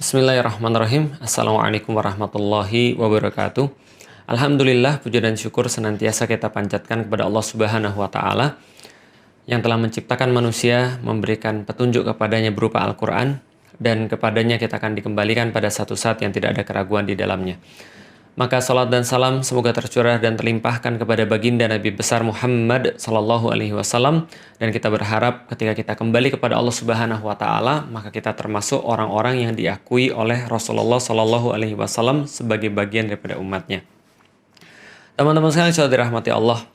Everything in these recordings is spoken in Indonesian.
Bismillahirrahmanirrahim. Assalamualaikum warahmatullahi wabarakatuh. Alhamdulillah, puja dan syukur senantiasa kita panjatkan kepada Allah Subhanahu wa Ta'ala yang telah menciptakan manusia, memberikan petunjuk kepadanya berupa Al-Quran, dan kepadanya kita akan dikembalikan pada satu saat yang tidak ada keraguan di dalamnya. Maka salat dan salam semoga tercurah dan terlimpahkan kepada baginda Nabi besar Muhammad sallallahu alaihi wasallam, dan kita berharap ketika kita kembali kepada Allah Subhanahu wa Ta'ala, maka kita termasuk orang-orang yang diakui oleh Rasulullah sallallahu alaihi wasallam sebagai bagian daripada umatnya. Teman-teman sekalian sudah dirahmati Allah,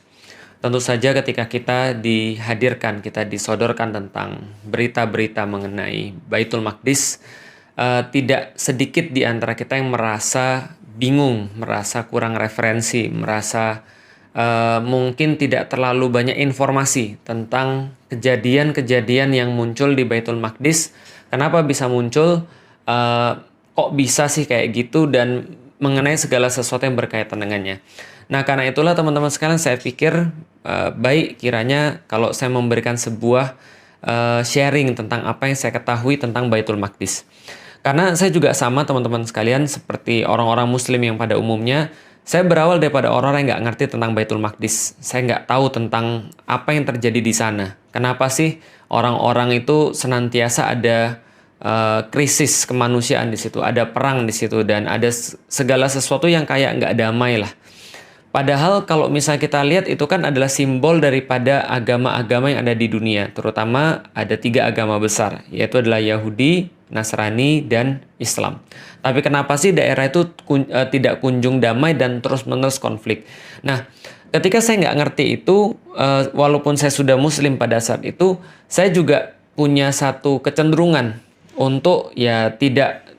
tentu saja ketika kita dihadirkan, kita disodorkan tentang berita-berita mengenai Baitul Maqdis, tidak sedikit di antara kita yang merasa bingung, merasa kurang referensi, merasa mungkin tidak terlalu banyak informasi tentang kejadian-kejadian yang muncul di Baitul Maqdis. Kenapa bisa muncul? Kok bisa sih kayak gitu? Dan mengenai segala sesuatu yang berkaitan dengannya. Nah, karena itulah teman-teman sekalian, saya pikir baik kiranya kalau saya memberikan sebuah sharing tentang apa yang saya ketahui tentang Baitul Maqdis. Karena saya juga sama teman-teman sekalian seperti orang-orang muslim yang pada umumnya, saya berawal daripada orang yang nggak ngerti tentang Baitul Maqdis. Saya nggak tahu tentang apa yang terjadi di sana. Kenapa sih orang-orang itu senantiasa ada krisis kemanusiaan di situ, ada perang di situ, dan ada segala sesuatu yang kayak nggak damai lah. Padahal kalau misalnya kita lihat itu kan adalah simbol daripada agama-agama yang ada di dunia. Terutama ada 3 agama besar, yaitu adalah Yahudi, Nasrani, dan Islam. Tapi kenapa sih daerah itu tidak kunjung damai dan terus-menerus konflik? Nah, ketika saya nggak ngerti itu, walaupun saya sudah muslim pada saat itu, saya juga punya satu kecenderungan untuk ya tidak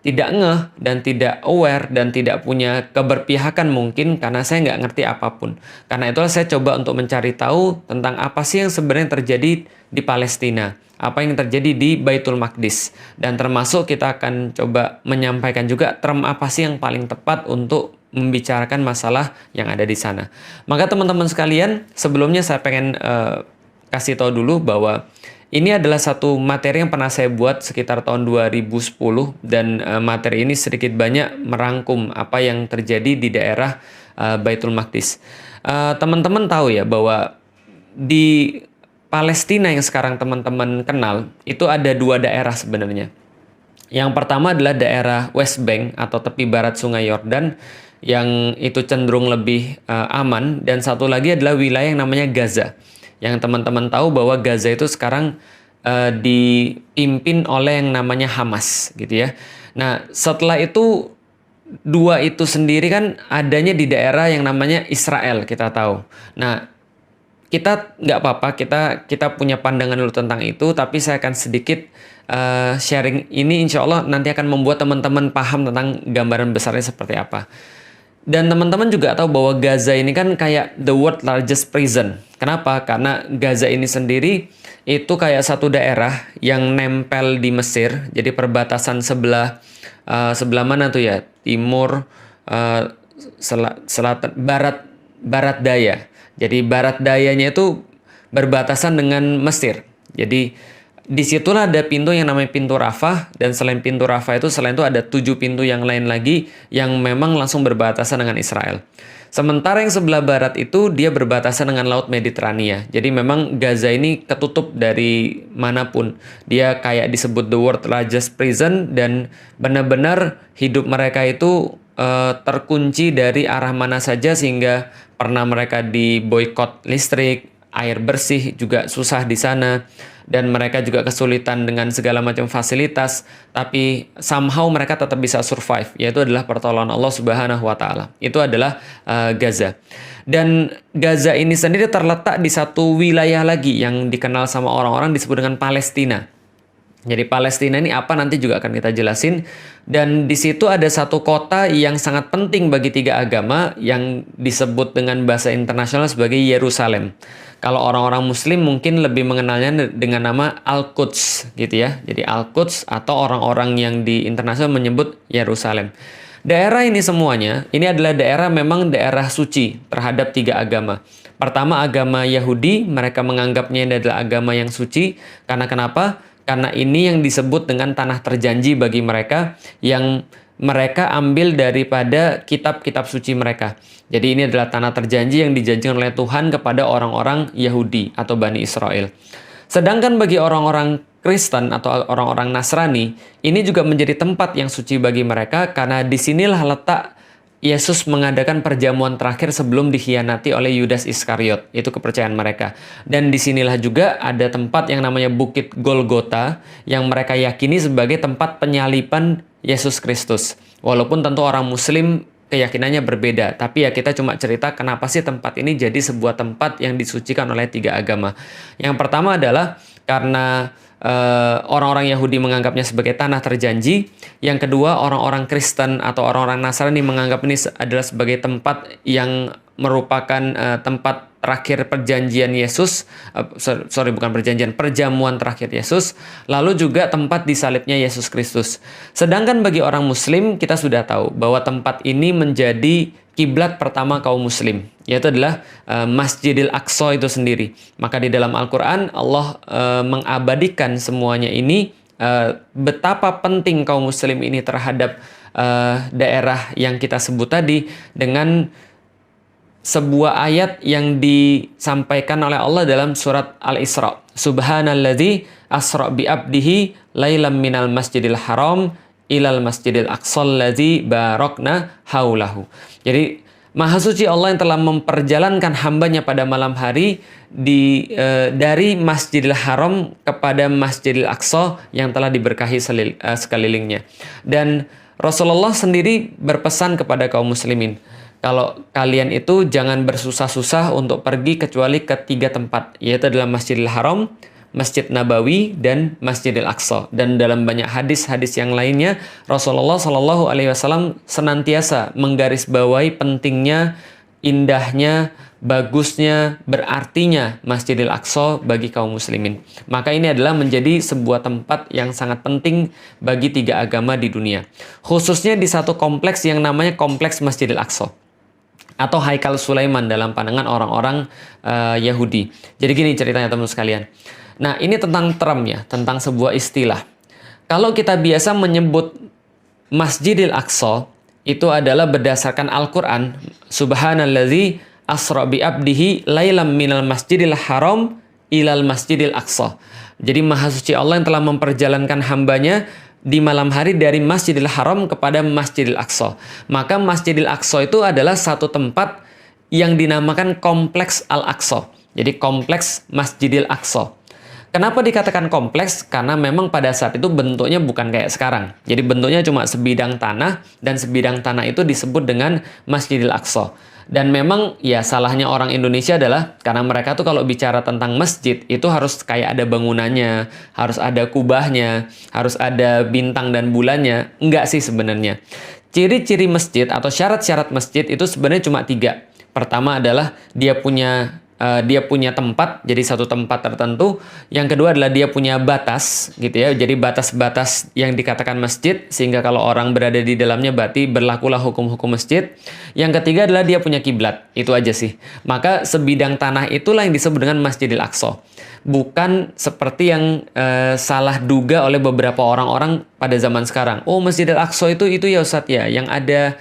ngeh dan tidak aware dan tidak punya keberpihakan mungkin karena saya nggak ngerti apapun. Karena itulah saya coba untuk mencari tahu tentang apa sih yang sebenarnya terjadi di Palestina, apa yang terjadi di Baitul Maqdis, dan termasuk kita akan coba menyampaikan juga term apa sih yang paling tepat untuk membicarakan masalah yang ada di sana. Maka teman-teman sekalian, sebelumnya saya pengen kasih tahu dulu bahwa ini adalah satu materi yang pernah saya buat sekitar tahun 2010, dan materi ini sedikit banyak merangkum apa yang terjadi di daerah Baitul Maqdis. Teman-teman tahu ya bahwa di Palestina yang sekarang teman-teman kenal, itu ada 2 daerah sebenarnya. Yang pertama adalah daerah West Bank atau tepi barat Sungai Yordan, yang itu cenderung lebih aman, dan satu lagi adalah wilayah yang namanya Gaza. Yang teman-teman tahu bahwa Gaza itu sekarang dipimpin oleh yang namanya Hamas, gitu ya. Nah, setelah itu 2 itu sendiri kan adanya di daerah yang namanya Israel, kita tahu. Nah, kita nggak apa-apa, kita punya pandangan dulu tentang itu, tapi saya akan sedikit sharing ini, insya Allah nanti akan membuat teman-teman paham tentang gambaran besarnya seperti apa. Dan teman-teman juga tahu bahwa Gaza ini kan kayak the world largest prison. Kenapa? Karena Gaza ini sendiri itu kayak satu daerah yang nempel di Mesir. Jadi perbatasan sebelah mana tuh ya? Timur, selatan, barat daya. Jadi barat dayanya itu berbatasan dengan Mesir. Jadi disitulah ada pintu yang namanya pintu Rafah, dan selain pintu Rafah itu, selain itu ada 7 pintu yang lain lagi yang memang langsung berbatasan dengan Israel. Sementara yang sebelah barat itu dia berbatasan dengan Laut Mediterania. Jadi memang Gaza ini ketutup dari manapun. Dia kayak disebut the world largest prison, dan benar-benar hidup mereka itu terkunci dari arah mana saja, sehingga pernah mereka diboikot listrik, air bersih juga susah di sana, dan mereka juga kesulitan dengan segala macam fasilitas, tapi somehow mereka tetap bisa survive, yaitu adalah pertolongan Allah Subhanahu wa Ta'ala. Itu adalah Gaza. Dan Gaza ini sendiri terletak di satu wilayah lagi yang dikenal sama orang-orang disebut dengan Palestina. Jadi Palestina ini apa nanti juga akan kita jelasin. Dan di situ ada satu kota yang sangat penting bagi 3 agama yang disebut dengan bahasa internasional sebagai Yerusalem. Kalau orang-orang muslim mungkin lebih mengenalnya dengan nama Al-Quds gitu ya. Jadi Al-Quds, atau orang-orang yang di internasional menyebut Yerusalem. Daerah ini semuanya, ini adalah daerah memang daerah suci terhadap 3 agama. Pertama, agama Yahudi, mereka menganggapnya ini adalah agama yang suci. Karena kenapa? karena ini yang disebut dengan tanah terjanji bagi mereka, yang mereka ambil daripada kitab-kitab suci mereka. Jadi ini adalah tanah terjanji yang dijanjikan oleh Tuhan kepada orang-orang Yahudi atau Bani Israel. Sedangkan bagi orang-orang Kristen atau orang-orang Nasrani, ini juga menjadi tempat yang suci bagi mereka, karena disinilah letak Yesus mengadakan perjamuan terakhir sebelum dikhianati oleh Yudas Iskariot. Itu kepercayaan mereka. Dan disinilah juga ada tempat yang namanya Bukit Golgota, yang mereka yakini sebagai tempat penyaliban Yesus Kristus. Walaupun tentu orang Muslim keyakinannya berbeda. Tapi ya kita cuma cerita kenapa sih tempat ini jadi sebuah tempat yang disucikan oleh 3 agama. Yang pertama adalah karena orang-orang Yahudi menganggapnya sebagai tanah terjanji. Yang kedua, orang-orang Kristen atau orang-orang Nasrani menganggap ini adalah sebagai tempat yang merupakan tempat terakhir perjanjian Yesus, perjamuan terakhir Yesus, lalu juga tempat disalibnya Yesus Kristus. Sedangkan bagi orang Muslim, kita sudah tahu bahwa tempat ini menjadi kiblat pertama kaum Muslim, yaitu adalah Masjidil Aqsa itu sendiri. Maka di dalam Al-Quran, Allah mengabadikan semuanya ini, betapa penting kaum Muslim ini terhadap daerah yang kita sebut tadi, dengan sebuah ayat yang disampaikan oleh Allah dalam surat Al-Isra. Subhanalladzi asra bi abdihi lailam minal masjidil haram ilal masjidil aqsal ladzi barakna haulahu. Jadi Maha suci Allah yang telah memperjalankan hambanya pada malam hari dari Masjidil Haram kepada Masjidil Aqsa yang telah diberkahi sekelilingnya. Dan Rasulullah sendiri berpesan kepada kaum muslimin, kalau kalian itu jangan bersusah-susah untuk pergi kecuali ke 3 tempat, yaitu adalah Masjidil Haram, Masjid Nabawi, dan Masjidil Aqsa. Dan dalam banyak hadis-hadis yang lainnya, Rasulullah Shallallahu Alaihi Wasallam senantiasa menggarisbawahi pentingnya, indahnya, bagusnya, berartinya Masjidil Aqsa bagi kaum muslimin. Maka ini adalah menjadi sebuah tempat yang sangat penting bagi 3 agama di dunia. Khususnya di satu kompleks yang namanya Kompleks Masjidil Aqsa, atau Haikal Sulaiman dalam pandangan orang-orang Yahudi. Jadi gini ceritanya teman-teman sekalian. Nah, ini tentang term ya, tentang sebuah istilah. Kalau kita biasa menyebut Masjidil Aqsa, itu adalah berdasarkan Al-Quran. Subhanalladzi asra bi abdihi lailam minal masjidil haram ilal masjidil aqsa. Jadi Maha Suci Allah yang telah memperjalankan hambanya di malam hari dari Masjidil Haram kepada Masjidil Aqsa. Maka Masjidil Aqsa itu adalah satu tempat yang dinamakan Kompleks Al-Aqsa. Jadi Kompleks Masjidil Aqsa. Kenapa dikatakan kompleks? Karena memang pada saat itu bentuknya bukan kayak sekarang. Jadi bentuknya cuma sebidang tanah, dan sebidang tanah itu disebut dengan Masjidil Aqsa. Dan memang ya salahnya orang Indonesia adalah karena mereka tuh kalau bicara tentang masjid itu harus kayak ada bangunannya, harus ada kubahnya, harus ada bintang dan bulannya. Enggak sih sebenarnya. Ciri-ciri masjid atau syarat-syarat masjid itu sebenarnya cuma 3. Pertama adalah dia punya tempat, jadi satu tempat tertentu. Yang kedua adalah dia punya batas, gitu ya. Jadi batas-batas yang dikatakan masjid, sehingga kalau orang berada di dalamnya berarti berlakulah hukum-hukum masjid. Yang ketiga adalah dia punya kiblat. Itu aja sih. Maka sebidang tanah itulah yang disebut dengan Masjidil Aqsa. Bukan seperti yang salah duga oleh beberapa orang-orang pada zaman sekarang. Oh, Masjidil Aqsa itu ya Ustadz ya, yang ada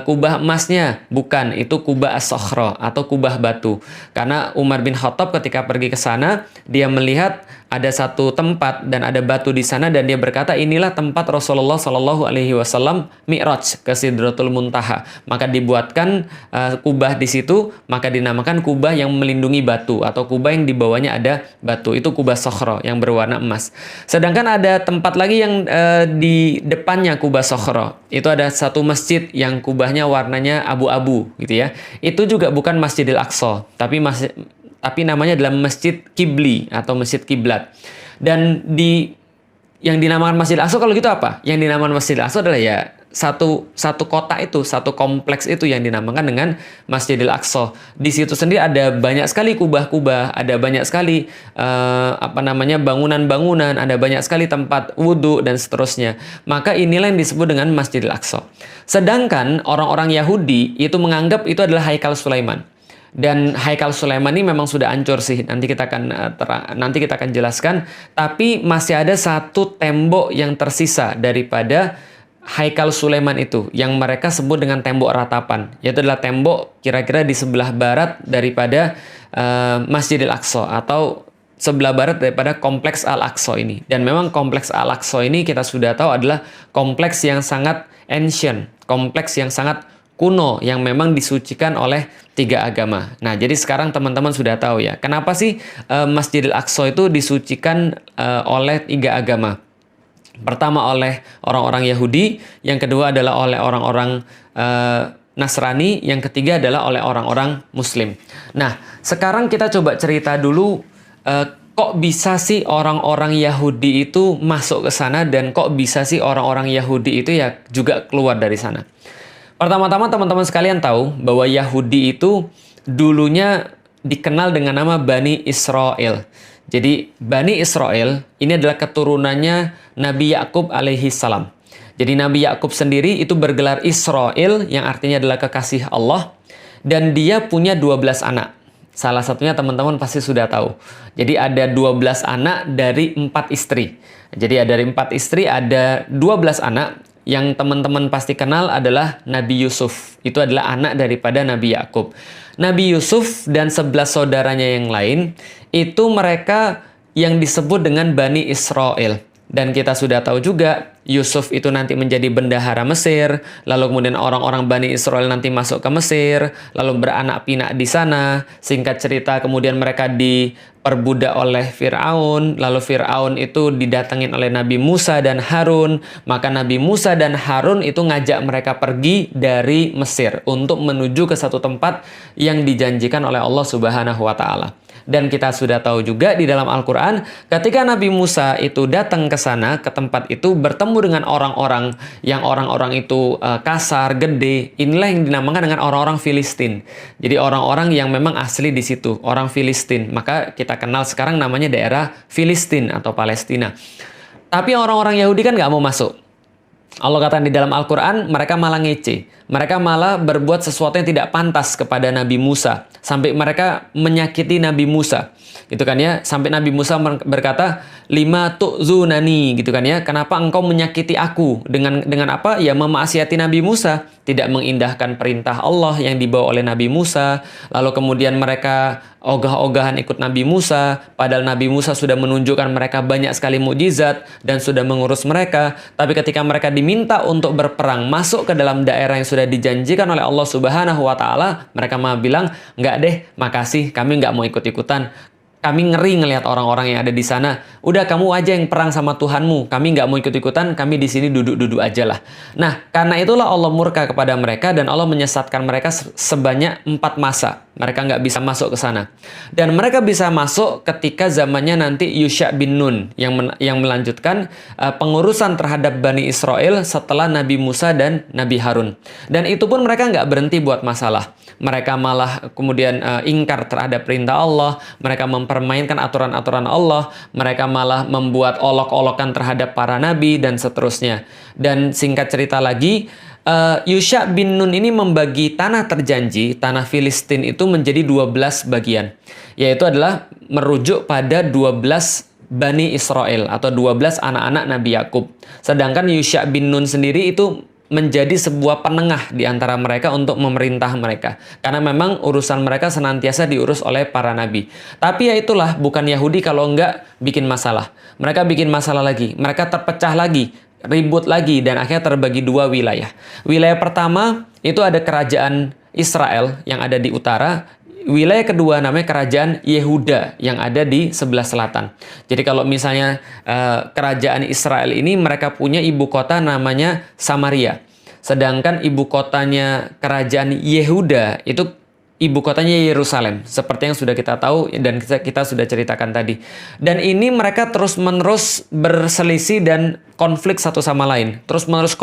kubah emasnya. Bukan, itu kubah as-sokhra atau kubah batu. Karena Umar bin Khattab ketika pergi ke sana, dia melihat ada satu tempat dan ada batu di sana, dan dia berkata inilah tempat Rasulullah Shallallahu Alaihi Wasallam Mi'raj ke Sidratul Muntaha. Maka dibuatkan kubah di situ, maka dinamakan kubah yang melindungi batu atau kubah yang di bawahnya ada batu. Itu kubah sokhra yang berwarna emas. Sedangkan ada tempat lagi yang di depannya kubah sokhra. Itu ada satu masjid yang kubahnya warnanya abu-abu gitu ya. Itu juga bukan Masjidil Aqsa, tapi namanya adalah Masjid Kibli atau Masjid Kiblat. Dan yang dinamakan Masjid Aqsa kalau gitu apa? Yang dinamakan Masjid Aqsa adalah ya satu kota itu, satu kompleks itu yang dinamakan dengan Masjidil Aqsa. Di situ sendiri ada banyak sekali kubah-kubah, ada banyak sekali bangunan-bangunan, ada banyak sekali tempat wudhu dan seterusnya. Maka inilah yang disebut dengan Masjidil Aqsa. Sedangkan orang-orang Yahudi itu menganggap itu adalah Haikal Sulaiman. Dan Haikal Sulaiman ini memang sudah hancur sih. Nanti kita akan jelaskan. Tapi masih ada satu tembok yang tersisa daripada Haikal Sulaiman itu, yang mereka sebut dengan tembok ratapan. Yaitu adalah tembok kira-kira di sebelah barat daripada Masjidil Aqsa, atau sebelah barat daripada kompleks Al-Aqsa ini. Dan memang kompleks Al-Aqsa ini kita sudah tahu adalah kompleks yang sangat ancient, kompleks yang sangat kuno, yang memang disucikan oleh 3 agama. Nah, jadi sekarang teman-teman sudah tahu ya, kenapa sih Masjidil Aqsa itu disucikan oleh 3 agama. Pertama oleh orang-orang Yahudi, yang kedua adalah oleh orang-orang Nasrani, yang ketiga adalah oleh orang-orang Muslim. Nah, sekarang kita coba cerita dulu, kok bisa sih orang-orang Yahudi itu masuk ke sana, dan kok bisa sih orang-orang Yahudi itu ya juga keluar dari sana. Pertama-tama teman-teman sekalian tahu bahwa Yahudi itu dulunya dikenal dengan nama Bani Israel. Jadi Bani Israel ini adalah keturunannya Nabi Yakub alaihi salam. Jadi Nabi Yakub sendiri itu bergelar Israel, yang artinya adalah kekasih Allah, dan dia punya 12 anak. Salah satunya teman-teman pasti sudah tahu. Jadi ada 12 anak dari 4 istri. Jadi dari 4 istri ada 12 anak. Yang teman-teman pasti kenal adalah Nabi Yusuf. Itu adalah anak daripada Nabi Yakub. Nabi Yusuf dan 11 saudaranya yang lain, itu mereka yang disebut dengan Bani Israel. Dan kita sudah tahu juga, Yusuf itu nanti menjadi bendahara Mesir, lalu kemudian orang-orang Bani Israel nanti masuk ke Mesir, lalu beranak pinak di sana. Singkat cerita, kemudian mereka diperbudak oleh Fir'aun, lalu Fir'aun itu didatengin oleh Nabi Musa dan Harun. Maka Nabi Musa dan Harun itu ngajak mereka pergi dari Mesir untuk menuju ke satu tempat yang dijanjikan oleh Allah Subhanahu wa Ta'ala. Dan kita sudah tahu juga di dalam Al-Quran, ketika Nabi Musa itu datang ke sana, ke tempat itu, bertemu dengan orang-orang yang orang-orang itu kasar, gede. Inilah yang dinamakan dengan orang-orang Filistin. Jadi orang-orang yang memang asli di situ, orang Filistin. Maka kita kenal sekarang namanya daerah Filistin atau Palestina. Tapi orang-orang Yahudi kan nggak mau masuk. Allah katakan di dalam Al-Quran, mereka malah ngece. Mereka malah berbuat sesuatu yang tidak pantas kepada Nabi Musa. Sampai mereka menyakiti Nabi Musa. Gitu kan ya. Sampai Nabi Musa berkata, "Lima tu'zunani," gitu kan ya. Kenapa engkau menyakiti aku? Dengan apa? Ya memaksiati Nabi Musa. Tidak mengindahkan perintah Allah yang dibawa oleh Nabi Musa. Lalu kemudian mereka ogah-ogahan ikut Nabi Musa, padahal Nabi Musa sudah menunjukkan mereka banyak sekali mukjizat dan sudah mengurus mereka. Tapi ketika mereka diminta untuk berperang masuk ke dalam daerah yang sudah dijanjikan oleh Allah Subhanahu wa Ta'ala, mereka malah bilang, "Nggak deh, makasih, kami nggak mau ikut-ikutan. Kami ngeri ngelihat orang-orang yang ada di sana. Udah kamu aja yang perang sama Tuhanmu. Kami nggak mau ikut-ikutan. Kami di sini duduk-duduk aja lah." Nah, karena itulah Allah murka kepada mereka dan Allah menyesatkan mereka sebanyak 4 masa. Mereka nggak bisa masuk ke sana. Dan mereka bisa masuk ketika zamannya nanti Yusha bin Nun yang melanjutkan pengurusan terhadap Bani Israel setelah Nabi Musa dan Nabi Harun. Dan itu pun mereka nggak berhenti buat masalah. Mereka malah kemudian ingkar terhadap perintah Allah. Mereka mempermainkan aturan-aturan Allah. Mereka malah membuat olok-olokan terhadap para nabi dan seterusnya. Dan singkat cerita lagi, Yusha bin Nun ini membagi tanah terjanji, tanah Filistin itu menjadi 12 bagian. Yaitu adalah merujuk pada 12 Bani Israel atau 12 anak-anak Nabi Yakub. Sedangkan Yusha bin Nun sendiri itu menjadi sebuah penengah di antara mereka untuk memerintah mereka. Karena memang urusan mereka senantiasa diurus oleh para nabi. Tapi ya itulah, bukan Yahudi kalau enggak bikin masalah. Mereka bikin masalah lagi. Mereka terpecah lagi, ribut lagi, dan akhirnya terbagi 2 wilayah. Wilayah pertama itu ada kerajaan Israel yang ada di utara. Wilayah kedua namanya kerajaan Yehuda yang ada di sebelah selatan. Jadi kalau misalnya kerajaan Israel ini mereka punya ibu kota namanya Samaria. Sedangkan ibu kotanya kerajaan Yehuda itu ibu kotanya Yerusalem. Seperti yang sudah kita tahu dan kita sudah ceritakan tadi. Dan ini mereka terus-menerus berselisih dan konflik satu sama lain. Terus-menerus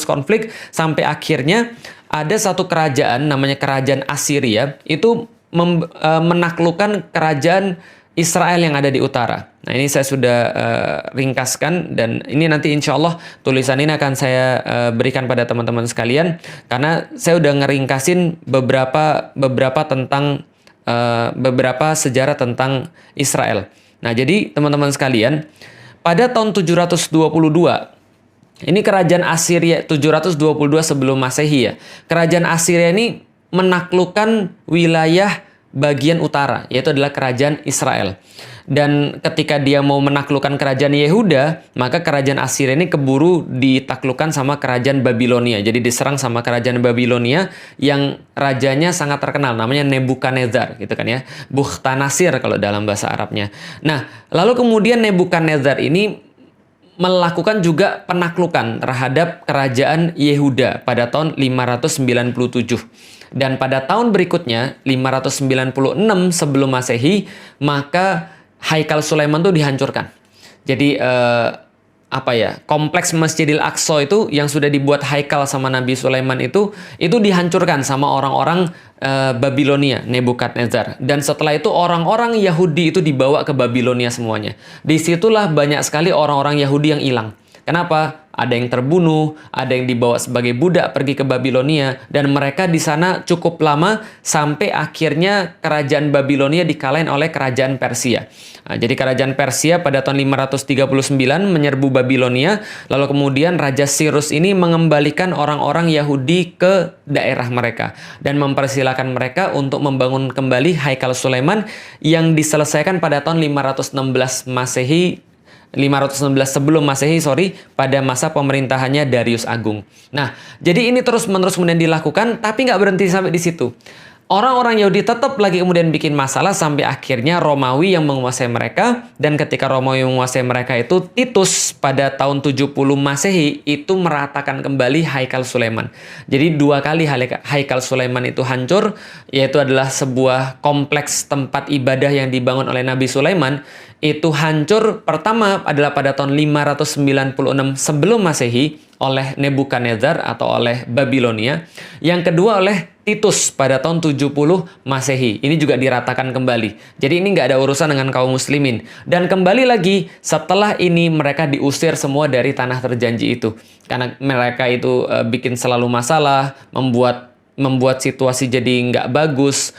konflik sampai akhirnya ada satu kerajaan namanya kerajaan Assyria itu menaklukkan kerajaan Israel yang ada di utara. Nah, ini saya sudah ringkaskan, dan ini nanti insya Allah tulisan ini akan saya berikan pada teman-teman sekalian, karena saya udah ngeringkasin beberapa tentang beberapa sejarah tentang Israel. Nah, jadi teman-teman sekalian, pada tahun 722, ini kerajaan Assyria 722 sebelum Masehi ya. Kerajaan Assyria ini menaklukkan wilayah bagian utara, yaitu adalah kerajaan Israel. Dan ketika dia mau menaklukkan kerajaan Yehuda, maka kerajaan Assyria ini keburu ditaklukkan sama kerajaan Babilonia. Jadi diserang sama kerajaan Babilonia yang rajanya sangat terkenal, namanya Nebukadnezar gitu kan ya. Bukhtanasir kalau dalam bahasa Arabnya. Nah, lalu kemudian Nebukadnezar ini melakukan juga penaklukan terhadap kerajaan Yehuda pada tahun 597. Dan pada tahun berikutnya, 596 sebelum Masehi, maka Haikal Sulaiman itu dihancurkan. Jadi kompleks Masjidil Aqsa itu yang sudah dibuat haikal sama Nabi Sulaiman itu dihancurkan sama orang-orang Babilonia, Nebukadnezar. Dan setelah itu orang-orang Yahudi itu dibawa ke Babilonia semuanya. Disitulah banyak sekali orang-orang Yahudi yang hilang. Kenapa? Ada yang terbunuh, ada yang dibawa sebagai budak pergi ke Babilonia, dan mereka di sana cukup lama sampai akhirnya kerajaan Babilonia dikalahin oleh kerajaan Persia. Nah, jadi kerajaan Persia pada tahun 539 menyerbu Babilonia, lalu kemudian Raja Cyrus ini mengembalikan orang-orang Yahudi ke daerah mereka dan mempersilahkan mereka untuk membangun kembali Haikal Sulaiman yang diselesaikan pada tahun 516 sebelum Masehi, pada masa pemerintahannya Darius Agung. Nah, jadi ini terus-menerus kemudian dilakukan, tapi nggak berhenti sampai di situ. Orang-orang Yahudi tetap lagi kemudian bikin masalah sampai akhirnya Romawi yang menguasai mereka, dan ketika Romawi menguasai mereka itu, Titus pada tahun 70 Masehi itu meratakan kembali Haikal Sulaiman. Jadi 2 kali Haikal Sulaiman itu hancur, yaitu adalah sebuah kompleks tempat ibadah yang dibangun oleh Nabi Sulaiman. Itu hancur pertama adalah pada tahun 596 sebelum Masehi oleh Nebukadnezar atau oleh Babilonia. Yang kedua oleh Titus pada tahun 70 Masehi. Ini juga diratakan kembali. Jadi ini nggak ada urusan dengan kaum muslimin. Dan kembali lagi, setelah ini mereka diusir semua dari tanah terjanji itu. Karena mereka itu bikin selalu masalah, membuat situasi jadi nggak bagus,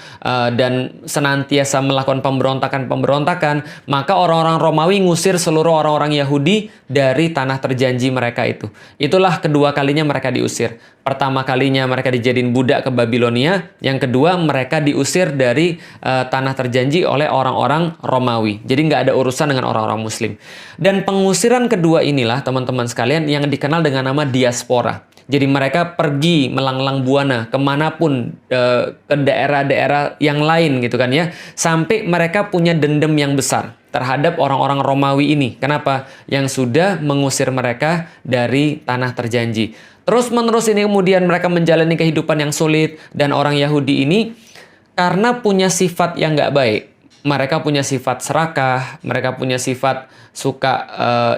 dan senantiasa melakukan pemberontakan, maka orang-orang Romawi ngusir seluruh orang-orang Yahudi dari tanah terjanji mereka itu. Itulah kedua kalinya mereka diusir. Pertama kalinya mereka dijadiin budak ke Babilonia, yang kedua mereka diusir dari tanah terjanji oleh orang-orang Romawi. Jadi nggak ada urusan dengan orang-orang Muslim. Dan pengusiran kedua inilah teman-teman sekalian yang dikenal dengan nama diaspora. Jadi mereka pergi melanglang buana kemanapun, ke daerah-daerah yang lain gitu kan ya. Sampai mereka punya dendam yang besar terhadap orang-orang Romawi ini. Kenapa? Yang sudah mengusir mereka dari tanah terjanji. Terus-menerus ini kemudian mereka menjalani kehidupan yang sulit. Dan orang Yahudi ini karena punya sifat yang nggak baik. Mereka punya sifat serakah, mereka punya sifat suka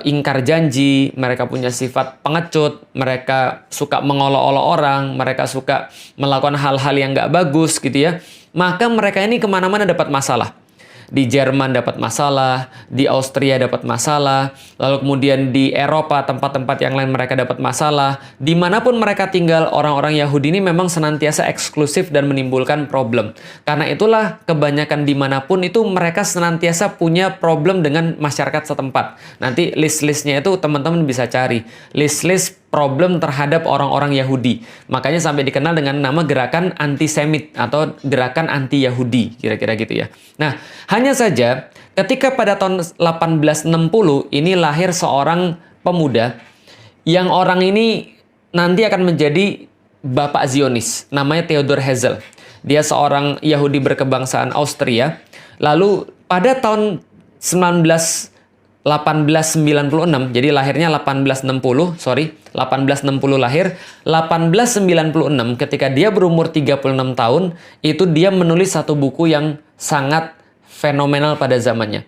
ingkar janji, mereka punya sifat pengecut, mereka suka mengolok-olok orang, mereka suka melakukan hal-hal yang nggak bagus gitu ya. Maka mereka ini kemana-mana dapat masalah. Di Jerman dapat masalah, di Austria dapat masalah, lalu kemudian di Eropa tempat-tempat yang lain mereka dapat masalah. Dimanapun mereka tinggal, orang-orang Yahudi ini memang senantiasa eksklusif dan menimbulkan problem. Karena itulah kebanyakan dimanapun itu mereka senantiasa punya problem dengan masyarakat setempat. Nanti list-listnya itu teman-teman bisa cari. List-list problem terhadap orang-orang Yahudi. Makanya sampai dikenal dengan nama gerakan antisemit atau gerakan anti-Yahudi, kira-kira gitu ya. Nah, hanya saja ketika pada tahun 1860 ini lahir seorang pemuda yang orang ini nanti akan menjadi bapak Zionis, namanya Theodor Herzl. Dia seorang Yahudi berkebangsaan Austria. Lalu pada tahun 1896, jadi lahirnya 1860 lahir. 1896 ketika dia berumur 36 tahun, itu dia menulis satu buku yang sangat fenomenal pada zamannya.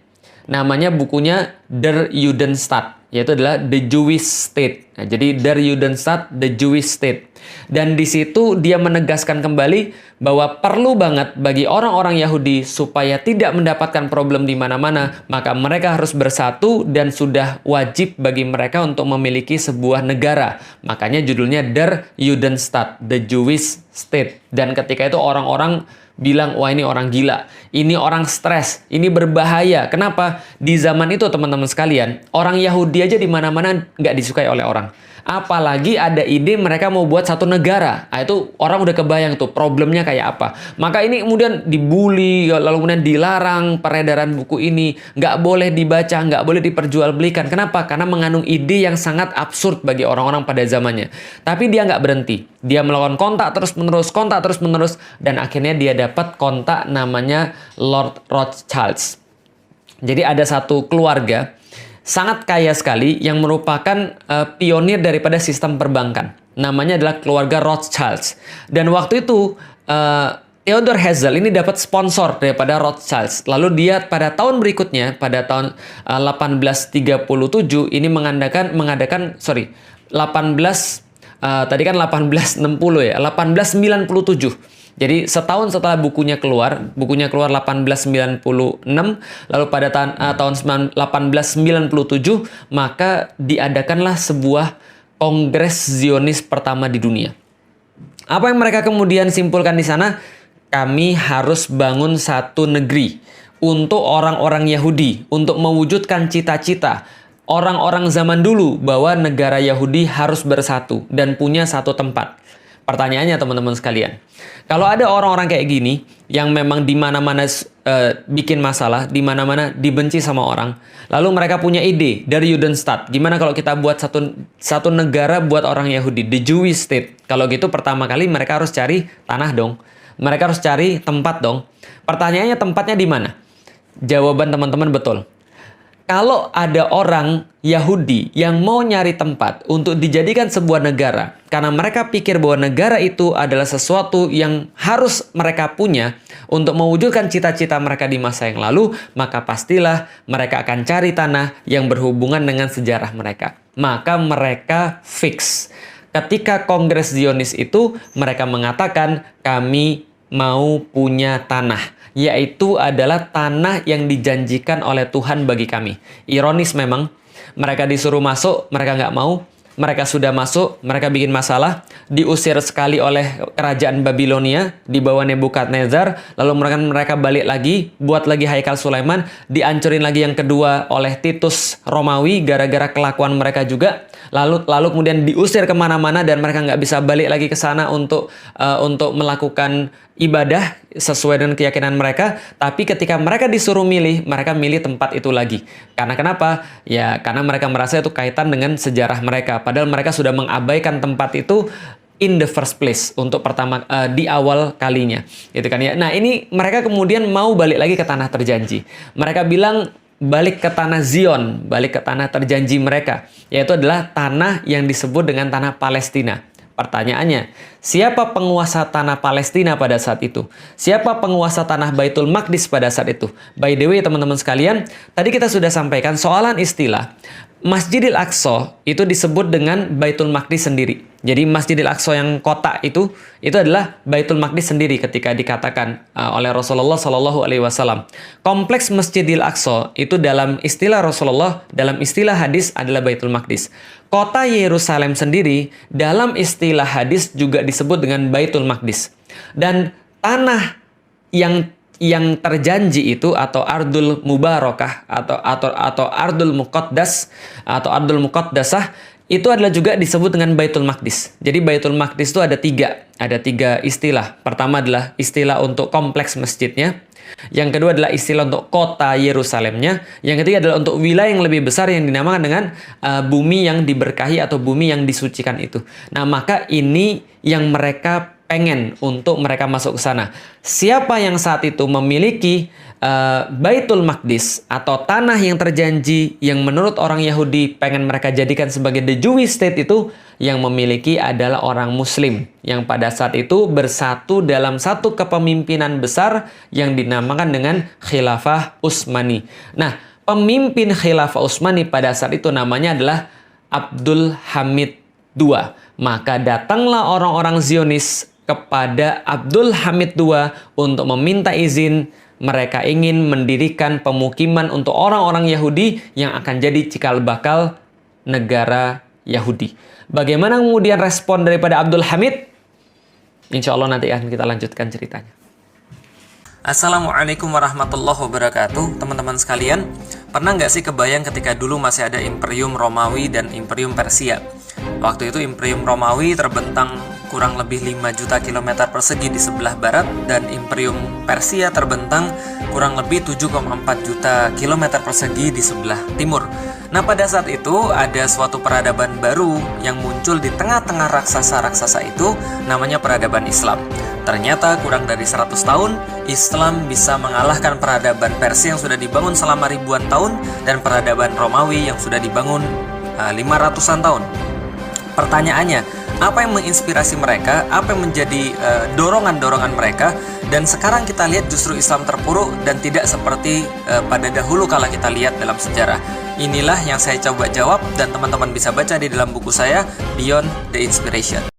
Namanya bukunya Der Judenstaat, yaitu adalah The Jewish State. Nah, jadi Der Judenstaat, the Jewish State. Dan di situ dia menegaskan kembali bahwa perlu banget bagi orang-orang Yahudi supaya tidak mendapatkan problem di mana-mana, maka mereka harus bersatu dan sudah wajib bagi mereka untuk memiliki sebuah negara. Makanya judulnya Der Judenstaat, the Jewish State. Dan ketika itu orang-orang bilang, wah ini orang gila, ini orang stres, ini berbahaya. Kenapa? Di zaman itu teman-teman sekalian, orang Yahudi aja di mana-mana nggak disukai oleh orang. Apalagi ada ide mereka mau buat satu negara. Nah, itu orang udah kebayang tuh problemnya kayak apa. Maka ini kemudian dibully, lalu kemudian dilarang peredaran buku ini. Nggak boleh dibaca, nggak boleh diperjualbelikan. Kenapa? Karena mengandung ide yang sangat absurd bagi orang-orang pada zamannya. Tapi dia nggak berhenti. Dia melakukan kontak terus-menerus, dan akhirnya dia dapat kontak namanya Lord Rothschild. Jadi ada satu keluarga sangat kaya sekali yang merupakan pionir daripada sistem perbankan. Namanya adalah keluarga Rothschild. Dan waktu itu Theodor Herzl ini dapat sponsor daripada Rothschild. Lalu dia pada tahun berikutnya, pada tahun 1837 ini mengadakan 1897. Jadi setahun setelah bukunya keluar 1896, lalu pada tahun 1897 maka diadakanlah sebuah Kongres Zionis pertama di dunia. Apa yang mereka kemudian simpulkan di sana? Kami harus bangun satu negeri untuk orang-orang Yahudi, untuk mewujudkan cita-cita orang-orang zaman dulu bahwa negara Yahudi harus bersatu dan punya satu tempat. Pertanyaannya teman-teman sekalian, kalau ada orang-orang kayak gini yang memang di mana-mana bikin masalah, di mana-mana dibenci sama orang, lalu mereka punya ide dari Judenstaat, gimana kalau kita buat satu negara buat orang Yahudi, the Jewish State. Kalau gitu pertama kali mereka harus cari tanah dong, mereka harus cari tempat dong. Pertanyaannya tempatnya di mana? Jawaban teman-teman betul. Kalau ada orang Yahudi yang mau nyari tempat untuk dijadikan sebuah negara, karena mereka pikir bahwa negara itu adalah sesuatu yang harus mereka punya untuk mewujudkan cita-cita mereka di masa yang lalu, maka pastilah mereka akan cari tanah yang berhubungan dengan sejarah mereka. Maka mereka fix. Ketika Kongres Zionis itu, mereka mengatakan kami mau punya tanah. Yaitu adalah tanah yang dijanjikan oleh Tuhan bagi kami. Ironis memang, mereka disuruh masuk, mereka nggak mau. Mereka sudah masuk, mereka bikin masalah, diusir sekali oleh kerajaan Babilonia di bawah Nebukadnezar, lalu mereka balik lagi, buat lagi Haikal Sulaiman, dihancurin lagi yang kedua oleh Titus Romawi gara-gara kelakuan mereka juga, lalu kemudian diusir kemana-mana dan mereka nggak bisa balik lagi ke sana untuk melakukan ibadah sesuai dengan keyakinan mereka. Tapi ketika mereka disuruh milih, mereka milih tempat itu lagi. Karena kenapa? Ya karena mereka merasa itu kaitan dengan sejarah mereka. Padahal mereka sudah mengabaikan tempat itu in the first place untuk pertama di awal kalinya, gitu kan ya. Nah ini mereka kemudian mau balik lagi ke tanah terjanji. Mereka bilang balik ke tanah Zion, balik ke tanah terjanji mereka, yaitu adalah tanah yang disebut dengan tanah Palestina. Pertanyaannya, siapa penguasa tanah Palestina pada saat itu? Siapa penguasa tanah Baitul Maqdis pada saat itu? By the way, teman-teman sekalian, tadi kita sudah sampaikan soalan istilah. Masjidil Aqsa itu disebut dengan Baitul Maqdis sendiri. Jadi Masjidil Aqsa yang kotak itu adalah Baitul Maqdis sendiri ketika dikatakan oleh Rasulullah Shallallahu Alaihi Wasallam. Kompleks Masjidil Aqsa itu dalam istilah Rasulullah, dalam istilah hadis adalah Baitul Maqdis. Kota Yerusalem sendiri dalam istilah hadis juga disebut dengan Baitul Maqdis. Dan tanah yang terjanji itu atau Ardul Mubarakah atau Ardul Muqaddas atau Ardul Muqaddasah itu adalah juga disebut dengan Baitul Maqdis. Jadi Baitul Maqdis itu ada tiga istilah. Pertama adalah istilah untuk kompleks masjidnya. Yang kedua adalah istilah untuk kota Yerusalemnya. Yang ketiga adalah untuk wilayah yang lebih besar yang dinamakan dengan bumi yang diberkahi atau bumi yang disucikan itu. Nah maka ini yang mereka pengen untuk mereka masuk ke sana. Siapa yang saat itu memiliki Baitul Maqdis atau tanah yang terjanji yang menurut orang Yahudi pengen mereka jadikan sebagai the Jewish State itu, yang memiliki adalah orang Muslim yang pada saat itu bersatu dalam satu kepemimpinan besar yang dinamakan dengan Khilafah Utsmani. Nah, pemimpin Khilafah Utsmani pada saat itu namanya adalah Abdul Hamid II. Maka datanglah orang-orang Zionis kepada Abdul Hamid II untuk meminta izin. Mereka ingin mendirikan pemukiman untuk orang-orang Yahudi yang akan jadi cikal bakal negara Yahudi. Bagaimana kemudian respon daripada Abdul Hamid? Insya Allah nanti akan kita lanjutkan ceritanya. Assalamualaikum warahmatullahi wabarakatuh. Teman-teman sekalian, pernah nggak sih kebayang ketika dulu masih ada Imperium Romawi dan Imperium Persia? Waktu itu Imperium Romawi terbentang kurang lebih 5 juta kilometer persegi di sebelah barat, dan Imperium Persia terbentang kurang lebih 7,4 juta kilometer persegi di sebelah timur. Nah, pada saat itu ada suatu peradaban baru yang muncul di tengah-tengah raksasa-raksasa itu, namanya peradaban Islam. Ternyata kurang dari 100 tahun, Islam bisa mengalahkan peradaban Persia yang sudah dibangun selama ribuan tahun dan peradaban Romawi yang sudah dibangun 500-an tahun. Pertanyaannya, apa yang menginspirasi mereka? Apa yang menjadi dorongan-dorongan mereka? Dan sekarang kita lihat justru Islam terpuruk dan tidak seperti pada dahulu kala kita lihat dalam sejarah. Inilah yang saya coba jawab dan teman-teman bisa baca di dalam buku saya, Beyond the Inspiration.